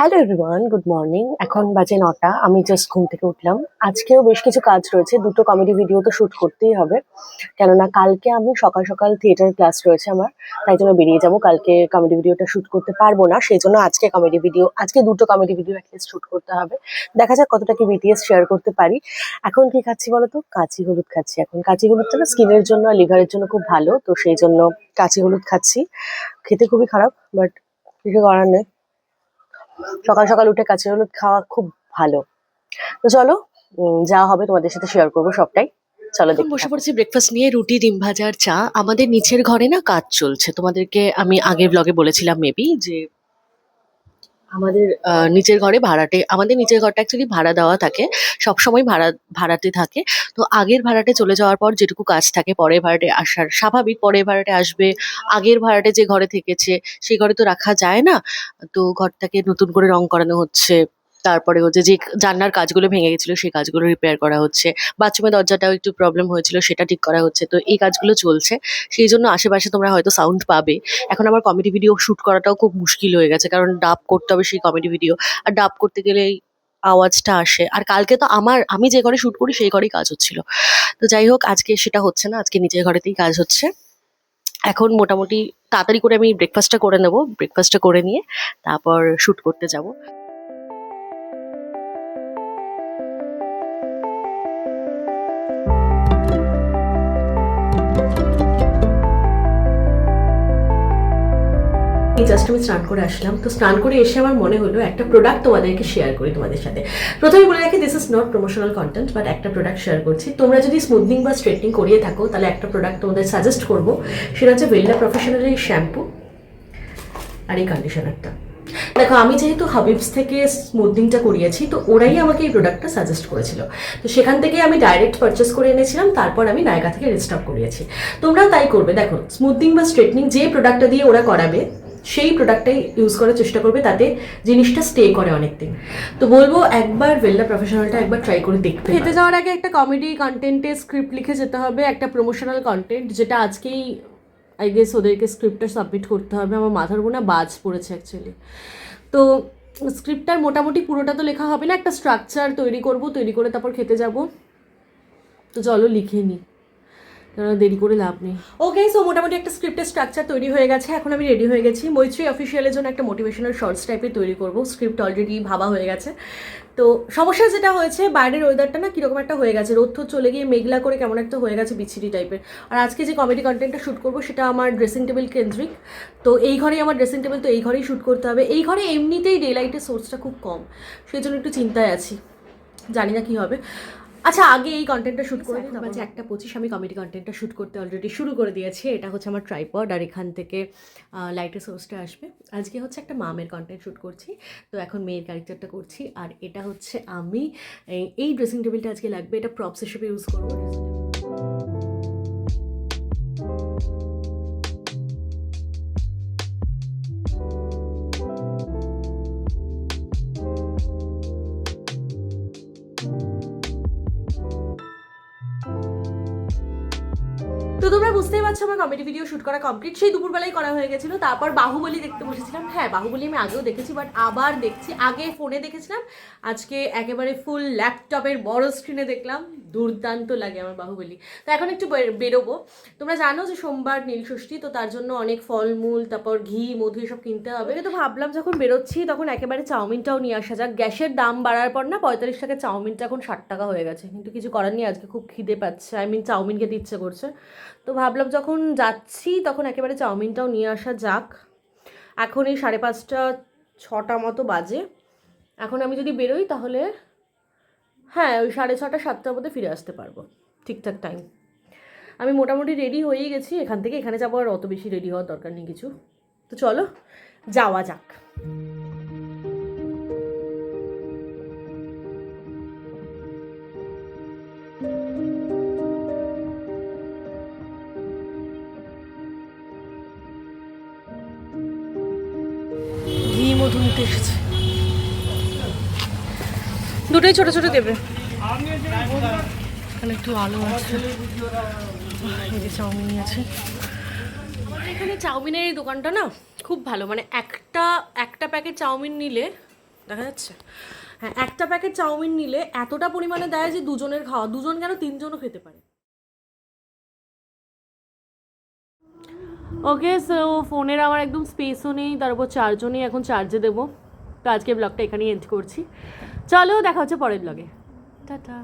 Hello everyone, good morning. এখন বাজে ৯টা। আমি জাস্ট ঘুম থেকে উঠলাম। আজকেও বেশ কিছু কাজ রয়েছে। দুটো কমেডি ভিডিও তো শুট করতেই হবে। কেননা কালকে আমি সকাল সকাল থিয়েটার ক্লাস রয়েছে আমার। তাই জন্য বেরিয়ে যাব। কালকে কমেডি ভিডিওটা শুট করতে পারবো না। সেজন্য আজকে দুটো কমেডি ভিডিও অ্যাটলিস্ট শুট করতে হবে। দেখা যাক কতটা কি বিটিএস শেয়ার করতে পারি। এখন কি খাচ্ছি বলো তো? কাঁচি হলুদ খাচ্ছি এখন। কাঁচি হলুদটা না স্কিনের জন্য আর লিভারের জন্য খুব ভালো। তো সেই জন্য কাঁচি হলুদ খাচ্ছি। খেতে খুবই খারাপ, বাট কিছু করার নেই। সকাল সকাল উঠে কাঁচা হলুদ খাওয়া খুব ভালো। তো চলো, যা হবে তোমাদের সাথে শেয়ার করবো সবটাই। চলো এখন দেখতে বসে থাকো। পড়েছি ব্রেকফাস্ট নিয়ে, রুটি, ডিম ভাজা আর চা। আমাদের নিচের ঘরে না কাজ চলছে। তোমাদেরকে আমি আগের ব্লগে বলেছিলাম মেবি যে আমাদের আমাদের নিচের ঘরটা অ্যাকচুয়ালি ভাড়া দেওয়া থাকে, সবসময় ভাড়াতে থাকে। তো আগের ভাড়াটে চলে যাওয়ার পর যেটুকু কাজ থাকে পরের ভাড়াটে আসার স্বাভাবিক, পরের ভাড়াটে আসবে। আগের ভাড়াটে যে ঘরে থেকেছে সেই ঘরে তো রাখা যায় না। তো ঘরটাকে নতুন করে রং করানো হচ্ছে। তারপরে হচ্ছে যে জানলার কাজগুলো ভেঙে গেছিল সেই কাজগুলো রিপেয়ার করা হচ্ছে। বাথরুমের দরজাটাও একটু প্রবলেম হয়েছিল, সেটা ঠিক করা হচ্ছে। তো এই কাজগুলো চলছে। সেই জন্য আশেপাশে তোমরা হয়তো সাউন্ড পাবে। এখন আমার কমেডি ভিডিও শুট করাটাও খুব মুশকিল হয়ে গেছে, কারণ ডাব করতে হবে সেই কমেডি ভিডিও। আর ডাব করতে গেলে এই আওয়াজটা আসে। আর কালকে তো আমি যে ঘরে শুট করি সেই ঘরেই কাজ হচ্ছিল। তো যাই হোক, আজকে সেটা হচ্ছে না, আজকে নিজের ঘরেতেই কাজ হচ্ছে। এখন মোটামুটি তাড়াতাড়ি করে আমি ব্রেকফাস্টটা করে নেবো। ব্রেকফাস্টটা করে নিয়ে তারপর শুট করতে যাব। এই জাস্ট আমি স্নান করে আসলাম। তো স্নান করে এসে আমার মনে হলো একটা প্রোডাক্ট তোমাদেরকে শেয়ার করি তোমাদের সাথে। প্রথমে বলে রাখি, this is not promotional content, but একটা প্রোডাক্ট শেয়ার করছি। তোমরা যদি স্মুথনিং বা স্ট্রেটনিং করিয়ে থাকো তাহলে একটা প্রোডাক্ট তোমাদের সাজেস্ট করবো। সেটা হচ্ছে ভেল্লা প্রফেশনাল এই শ্যাম্পু আর এই কন্ডিশনারটা। দেখো, আমি যেহেতু হাবিবস থেকে স্মুথনিংটা করিয়েছি, তো ওরাই আমাকে এই প্রোডাক্টটা সাজেস্ট করেছিল। তো সেখান থেকে আমি ডাইরেক্ট পারচেস করে এনেছিলাম, তারপর আমি নায়কা থেকে রিস্টক করিয়েছি। তোমরাও তাই করবে। দেখো, স্মুথনিং বা স্ট্রেটনিং যে প্রোডাক্টটা দিয়ে ওরা করাবে সেই প্রোডাক্টটাই ইউজ করার চেষ্টা করবে, তাতে জিনিসটা স্টে করে অনেকদিন। তো বলবো একবার ভেল্লা প্রফেশনালটা একবার ট্রাই করে দেখতে। খেতে যাওয়ার আগে একটা কমেডি কন্টেন্টের স্ক্রিপ্ট লিখে যেতে হবে, একটা প্রমোশনাল কন্টেন্ট, যেটা আজকেই আই গেস ওদেরকে স্ক্রিপ্টটা সাবমিট করতে হবে। আমার মাথার উপর না বাজ পড়েছে অ্যাকচুয়ালি। তো স্ক্রিপ্টটার মোটামুটি পুরোটা তো লেখা হবে না, একটা স্ট্রাকচার তৈরি করব, তৈরি করে তারপর খেতে যাব। তো চলো লিখে নিই, কারণ দেরি করে লাভ নেই। ওকে, সো মোটামুটি একটা স্ক্রিপ্টের স্ট্রাকচার তৈরি হয়ে গেছে। এখন আমি রেডি হয়ে গেছি। মৈত্রী অফিসিয়ালের জন্য একটা মোটিভেশনাল শর্টস টাইপের তৈরি করব। স্ক্রিপ্ট অলরেডি ভাবা হয়ে গেছে। তো সমস্যা যেটা হয়েছে, বাইরের ওয়েদারটা না কীরকম একটা হয়ে গেছে, রোদ তো চলে গিয়ে মেঘলা করে কেমন একটা হয়ে গেছে, বিচ্ছিরি টাইপের। আর আজকে যে কমেডি কন্টেন্টটা শ্যুট করবো সেটা আমার ড্রেসিং টেবিল কেন্দ্রিক। তো এই ঘরেই আমার ড্রেসিং টেবিল, তো এই ঘরেই শ্যুট করতে হবে। এই ঘরে এমনিতেই ডে লাইটের সোর্সটা খুব কম, সেই জন্য একটু চিন্তায় আছি, জানি না কী হবে। আচ্ছা, আগে এই কন্টেন্টটা শ্যুট করে দিই। বাজে 1:25, আমি কমেডি কন্টেন্টটা শ্যুট করতে অলরেডি শুরু করে দিয়েছি। এটা হচ্ছে আমার ট্রাইপড, আর এখান থেকে লাইটের সোর্সটা আসবে। আজকে হচ্ছে একটা মামের কন্টেন্ট শ্যুট করছি, তো এখন মেয়ের ক্যারেক্টারটা করছি। আর এটা হচ্ছে আমি, এই ড্রেসিং টেবিলটা আজকে লাগবে, এটা প্রপস হিসেবে ইউজ করবো। তো তোমরা বুঝতেই পারছো আমার কমেডি ভিডিও শ্যুট করা কমপ্লিট। সেই দুপুরবেলায় করা হয়ে গেছিলো। তারপর বাহুবলী দেখতে বসেছিলাম। হ্যাঁ, বাহুবলী আমি আগেও দেখেছি, বাট আবার দেখছি। আগে ফোনে দেখেছিলাম, আজকে একেবারে ফুল ল্যাপটপের বড় স্ক্রিনে দেখলাম। দুর্দান্ত লাগে আমার বাহুবলী। তো এখন একটু বেরোবো। তোমরা জানো যে সোমবার নীলষষ্ঠী, তো তার জন্য অনেক ফলমূল, তারপর ঘি, মধু এসব কিনতে হবে। তো ভাবলাম যখন বেরোচ্ছি তখন একেবারে চাউমিনটাও নিয়ে আসা যাক। গ্যাসের দাম বাড়ার পর না 45 টাকা চাউমিনটা এখন 60 টাকা হয়ে গেছে। কিন্তু কিছু করার নেই, আজকে খুব খিদে পাচ্ছে, চাউমিন খেতে ইচ্ছে করছে। তো ভাবলাম যখন যাচ্ছি তখন একেবারে চাউমিনটাও নিয়ে আসা যাক। এখন এই 5:30 6টা মতো বাজে। এখন আমি যদি বেরোই তাহলে হ্যাঁ, ওই 6:30 7টার মধ্যে ফিরে আসতে পারবো, ঠিকঠাক টাইম। আমি মোটামুটি রেডি হয়েই গেছি। এখান থেকে এখানে যাবো, আর অত বেশি রেডি হওয়ার দরকার নেই কিছু। তো চলো যাওয়া যাক। ঘি মধু নিতে এসেছে, দুটোই ছোট ছোট দেবে। এখানে একটু আলু আছে, এই যে চাউমিন আছে। এখানে চাউমিনের এই দোকানটা না খুব ভালো, মানে একটা প্যাকেট চাউমিন নিলে দেখা যাচ্ছে? হ্যাঁ, একটা প্যাকেট চাউমিন নিলে এতটা পরিমাণে দেয় যে দুজনের খাওয়া, দুজন কেন তিনজনও খেতে পারে। ওকে, সো ফোনের আমার একদম স্পেসও নেই, তার উপর চার্জও এখন চার্জে দেবো। তো আজকে ব্লগটা এখানেই এন্ড করছি। চলো দেখা হচ্ছে পরের ব্লগে। টাটা।